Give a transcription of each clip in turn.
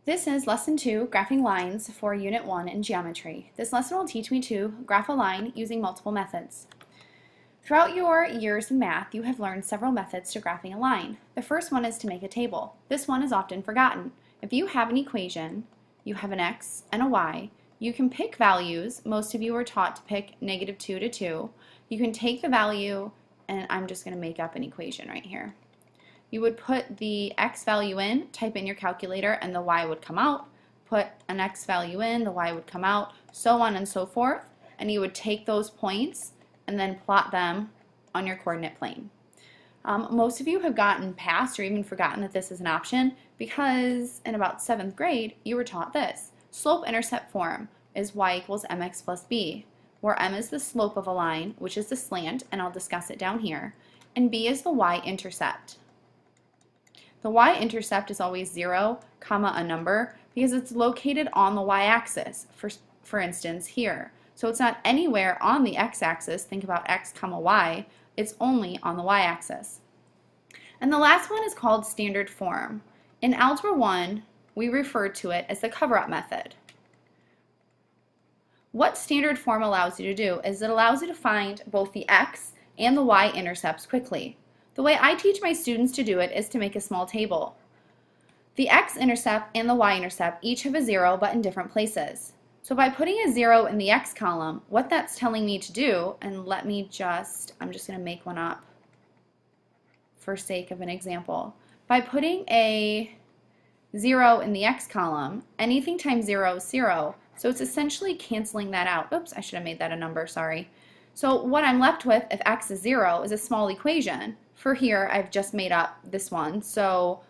This is Lesson 2, Graphing Lines for Unit 1 in Geometry. This lesson will teach me to graph a line using multiple methods. Throughout your years in math, you have learned several methods to graphing a line. The first one is to make a table. This one is often forgotten. If you have an equation, you have an x and a y, you can pick values. Most of you are taught to pick -2 to 2. You can take the value, and I'm just going to make up an equation right here. You would put the x value in, type in your calculator, and the y would come out. Put an x value in, the y would come out, so on and so forth. And you would take those points and then plot them on your coordinate plane. Most of you have gotten past or even forgotten that this is an option because in about 7th grade you were taught this. Slope-intercept form is y equals mx plus b, where m is the slope of a line, which is the slant, and I'll discuss it down here, and b is the y-intercept. The y-intercept is always 0, comma, a number, because it's located on the y-axis, for instance, here. So it's not anywhere on the x-axis, think about x, comma, y, it's only on the y-axis. And the last one is called standard form. In Algebra 1, we refer to it as the cover-up method. What standard form allows you to do is it allows you to find both the x and the y-intercepts quickly. The way I teach my students to do it is to make a small table. The x-intercept and the y-intercept each have a 0 but in different places. So by putting a 0 in the x column, what that's telling me to do, and I'm just going to make one up for sake of an example. By putting a 0 in the x column, anything times 0 is 0, so it's essentially canceling that out. Oops, I should have made that a number, sorry. So what I'm left with, if x is 0, is a small equation. For here, I've just made up this one, so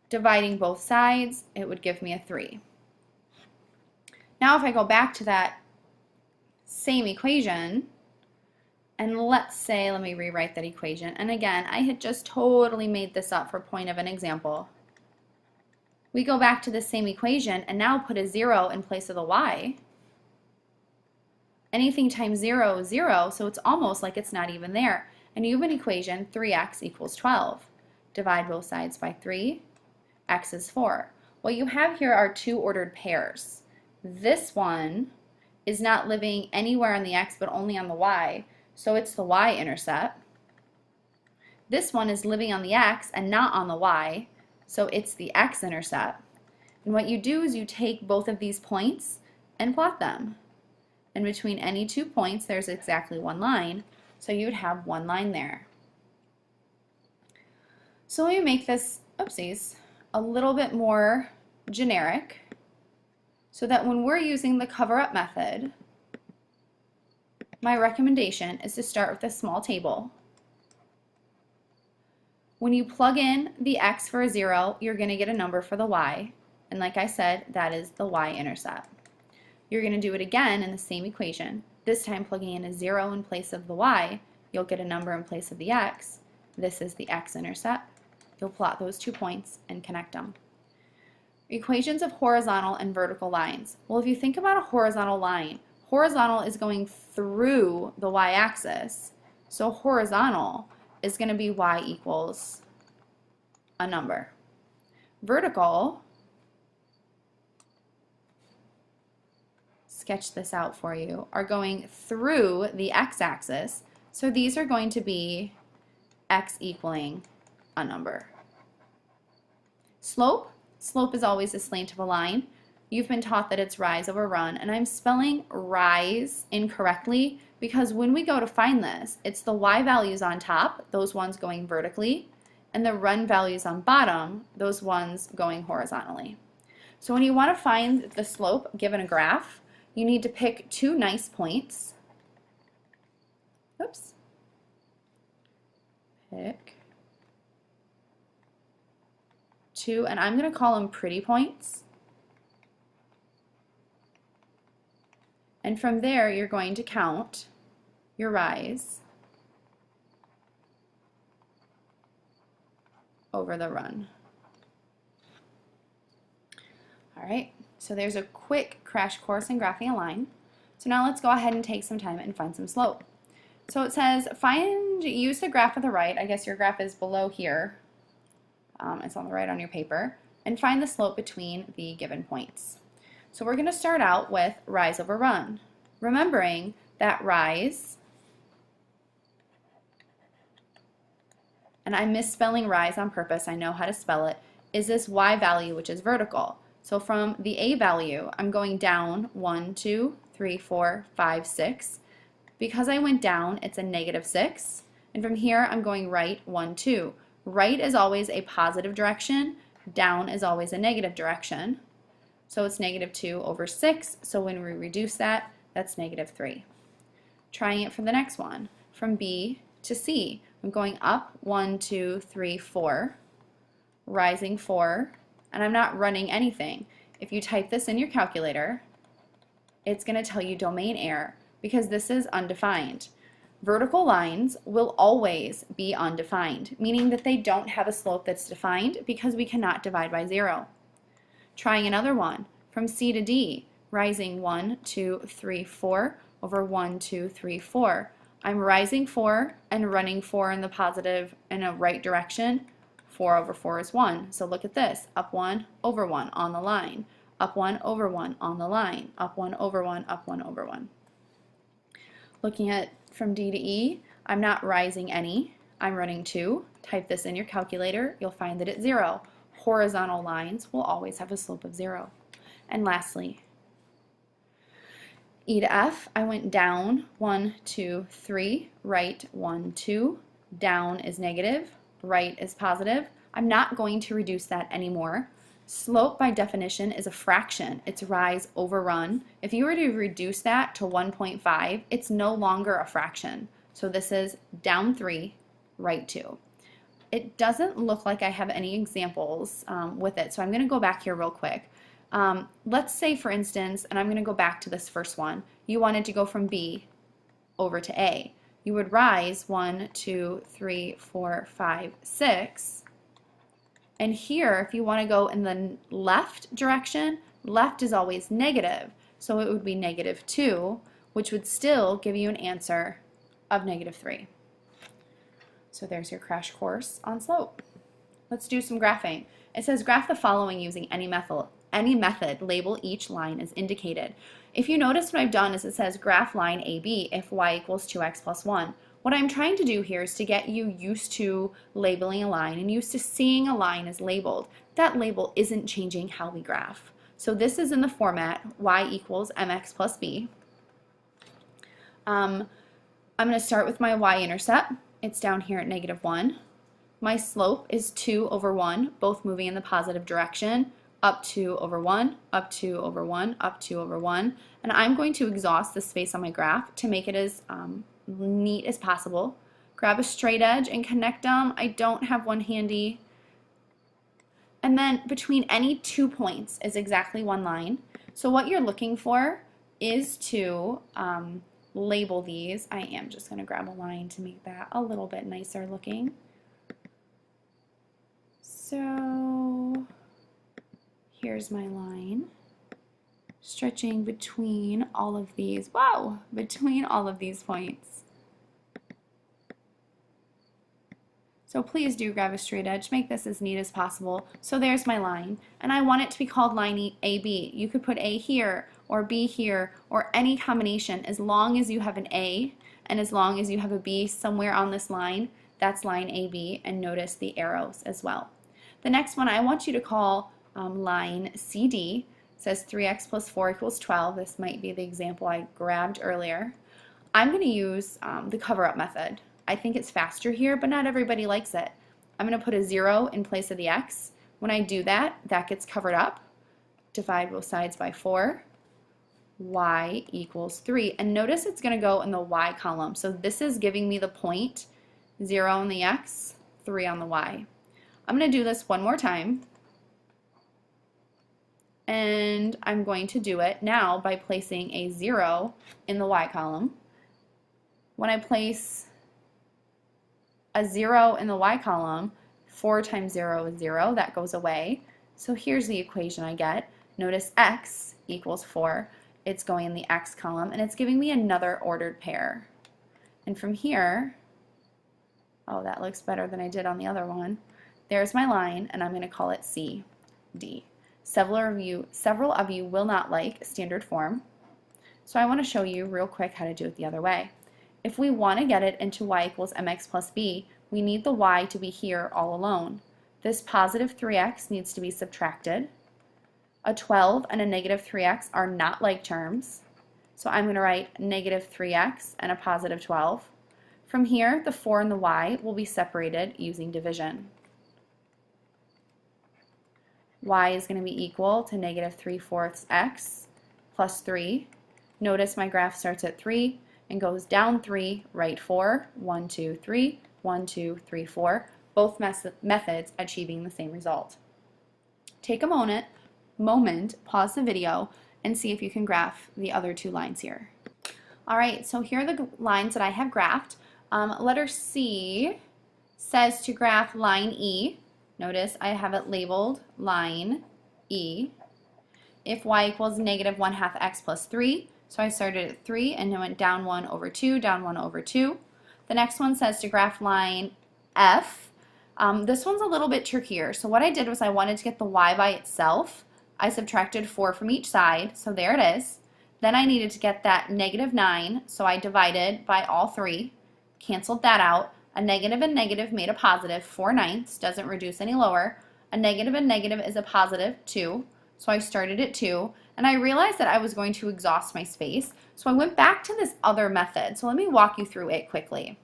dividing both sides, it would give me a 3. Now if I go back to that same equation, and let's say, let me rewrite that equation, and again, I had just totally made this up for point of an example. We go back to the same equation and now put a 0 in place of the y. Anything times 0 is 0, so it's almost like it's not even there. And you have an equation, 3x equals 12. Divide both sides by 3, x is 4. What you have here are two ordered pairs. This one is not living anywhere on the x but only on the y, so it's the y-intercept. This one is living on the x and not on the y, so it's the x-intercept. And what you do is you take both of these points and plot them. And between any 2 points, there's exactly one line, so you would have one line there. So let me make this, oopsies, a little bit more generic so that when we're using the cover-up method, my recommendation is to start with a small table. When you plug in the x for a 0, you're going to get a number for the y, and like I said, that is the y-intercept. You're going to do it again in the same equation. This time plugging in a 0 in place of the y, you'll get a number in place of the x. This is the x-intercept. You'll plot those 2 points and connect them. Equations of horizontal and vertical lines. Well, if you think about a horizontal line, horizontal is going through the y-axis, so horizontal is going to be y equals a number. Vertical, sketch this out for you, are going through the x-axis, so these are going to be x equaling a number. Slope, slope is always the slant of a line. You've been taught that it's rise over run, and I'm spelling rise incorrectly because when we go to find this, it's the y values on top, those ones going vertically, and the run values on bottom, those ones going horizontally. So when you want to find the slope given a graph, you need to pick 2 nice points. Oops. Pick 2, and I'm going to call them pretty points. And from there, you're going to count your rise over the run. All right, so there's a quick crash course in graphing a line. So now let's go ahead and take some time and find some slope. So it says use the graph at the right. I guess your graph is below here. It's on the right on your paper. and find the slope between the given points. So we're going to start out with rise over run, remembering that rise, and I'm misspelling rise on purpose, I know how to spell it, is this y value which is vertical. So from the a value, I'm going down 1, 2, 3, 4, 5, 6. Because I went down, it's a -6. And from here, I'm going right 1, 2. Right is always a positive direction. Down is always a negative direction. So it's -2/6. So when we reduce that, that's -3. Trying it for the next one. From B to C, I'm going up 1, 2, 3, 4. Rising 4. And I'm not running anything. If you type this in your calculator, it's going to tell you domain error because this is undefined. Vertical lines will always be undefined, meaning that they don't have a slope that's defined because we cannot divide by 0. Trying another one. From C to D, rising 1, 2, 3, 4 over 1, 2, 3, 4. I'm rising 4 and running 4 in the positive in a right direction. 4 over 4 is 1. So look at this. Up 1 over 1 on the line. Up 1 over 1 on the line. Up 1 over 1, up 1 over 1. Looking at from D to E, I'm not rising any. I'm running 2. Type this in your calculator. You'll find that it's 0. Horizontal lines will always have a slope of 0. And lastly, E to F, I went down 1, 2, 3, right 1, 2. Down is negative. Right is positive. I'm not going to reduce that anymore. Slope by definition is a fraction. It's rise over run. If you were to reduce that to 1.5, it's no longer a fraction. So this is down 3, right 2. It doesn't look like I have any examples with it, so I'm going to go back here real quick. Let's say, for instance, and I'm going to go back to this first one, you wanted to go from B over to A. You would rise 1, 2, 3, 4, 5, 6. And here, if you want to go in the left direction, left is always negative. So it would be -2, which would still give you an answer of -3. So there's your crash course on slope. Let's do some graphing. It says graph the following using any method, label each line as indicated. If you notice what I've done is it says graph line AB if y equals 2x plus 1. What I'm trying to do here is to get you used to labeling a line and used to seeing a line as labeled. That label isn't changing how we graph. So this is in the format y equals mx plus b. I'm going to start with my y-intercept. It's down here at -1. My slope is 2 over 1, both moving in the positive direction. Up 2 over 1, up 2 over 1, up 2 over 1. And I'm going to exhaust the space on my graph to make it as neat as possible. Grab a straight edge and connect them. I don't have one handy. And then between any 2 points is exactly one line. So what you're looking for is to label these. I am just going to grab a line to make that a little bit nicer looking. So here's my line, stretching between all of these, between all of these points. So please do grab a straight edge, make this as neat as possible. So there's my line, and I want it to be called line AB. You could put A here, or B here, or any combination. As long as you have an A, and as long as you have a B somewhere on this line, that's line AB, and notice the arrows as well. The next one I want you to call line CD. It says 3x plus 4 equals 12. This might be the example I grabbed earlier. I'm going to use the cover-up method. I think it's faster here, but not everybody likes it. I'm going to put a 0 in place of the x. When I do that, that gets covered up. Divide both sides by 4. Y equals 3. And notice it's going to go in the y column. So this is giving me the point, 0 on the x, 3 on the y. I'm going to do this one more time. And I'm going to do it now by placing a 0 in the y column. When I place a 0 in the y column, 4 times 0 is 0. That goes away. So here's the equation I get. Notice x equals 4. It's going in the x column, and it's giving me another ordered pair. And from here, oh, that looks better than I did on the other one. There's my line, and I'm going to call it C. D. Several of you will not like standard form, so I want to show you real quick how to do it the other way. If we want to get it into y equals mx plus b, we need the y to be here all alone. This positive 3x needs to be subtracted. A 12 and a negative 3x are not like terms, so I'm going to write negative 3x and a positive 12. From here, the 4 and the y will be separated using division. Y is going to be equal to negative 3/4 x plus 3. Notice my graph starts at 3 and goes down 3, right 4, 1, 2, 3, 1, 2, 3, 4, both methods achieving the same result. Take a moment, pause the video, and see if you can graph the other two lines here. Alright, so here are the lines that I have graphed. Letter C says to graph line E. Notice I have it labeled line E. If y equals negative 1/2 x plus 3, so I started at 3 and then went down 1 over 2, down 1 over 2. The next one says to graph line F. This one's a little bit trickier. So what I did was I wanted to get the y by itself. I subtracted 4 from each side, so there it is. Then I needed to get that negative 9, so I divided by all 3, canceled that out. A negative and negative made a positive, 4/9, doesn't reduce any lower. A negative and negative is a positive, 2, so I started at 2, and I realized that I was going to exhaust my space, so I went back to this other method. So let me walk you through it quickly.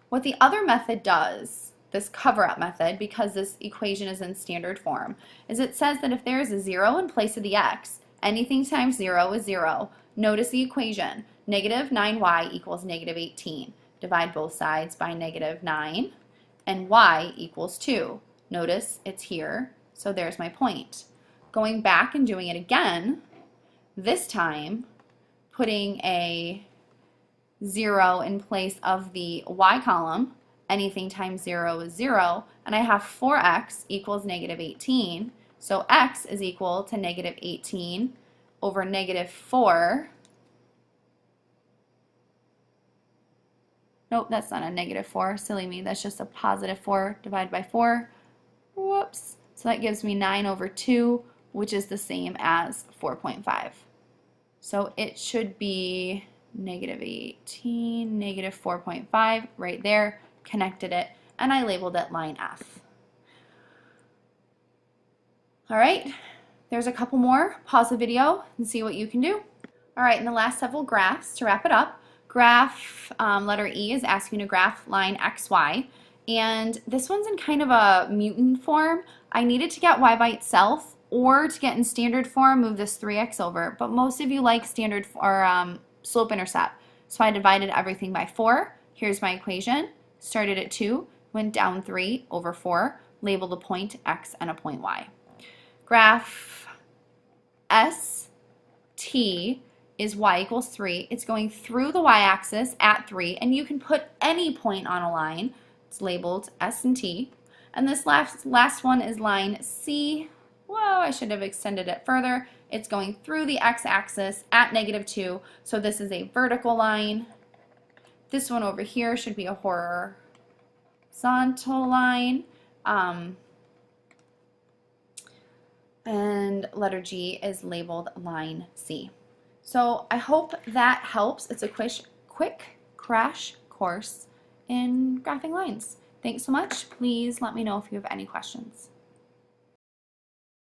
What the other method does, this cover-up method, because this equation is in standard form, is it says that if there is a 0 in place of the x, anything times 0 is 0. Notice the equation, negative 9y equals negative 18. Divide both sides by negative 9, and y equals 2. Notice it's here, so there's my point. Going back and doing it again, this time putting a 0 in place of the y column, anything times 0 is 0, and I have 4x equals negative 18, so x is equal to negative 18 over negative 4. Nope, that's not a negative 4. Silly me. That's just a positive 4 divided by 4. Whoops. So that gives me 9 over 2, which is the same as 4.5. So it should be negative 18, negative 4.5 right there. Connected it, and I labeled it line F. All right, there's a couple more. Pause the video and see what you can do. All right, in the last several graphs, to wrap it up, graph letter E is asking to graph line XY, and this one's in kind of a mutant form. I needed to get y by itself, or to get in standard form, move this 3x over, but most of you like standard or slope-intercept, so I divided everything by 4. Here's my equation. Started at 2, went down 3 over 4, labeled a point x and a point y. Graph ST is y equals 3. It's going through the y-axis at 3, and you can put any point on a line. It's labeled S and T. And this last one is line C. Whoa, I should have extended it further. It's going through the x-axis at negative 2, so this is a vertical line. This one over here should be a horizontal line. And letter G is labeled line C. So I hope that helps. It's a quick crash course in graphing lines. Thanks so much. Please let me know if you have any questions.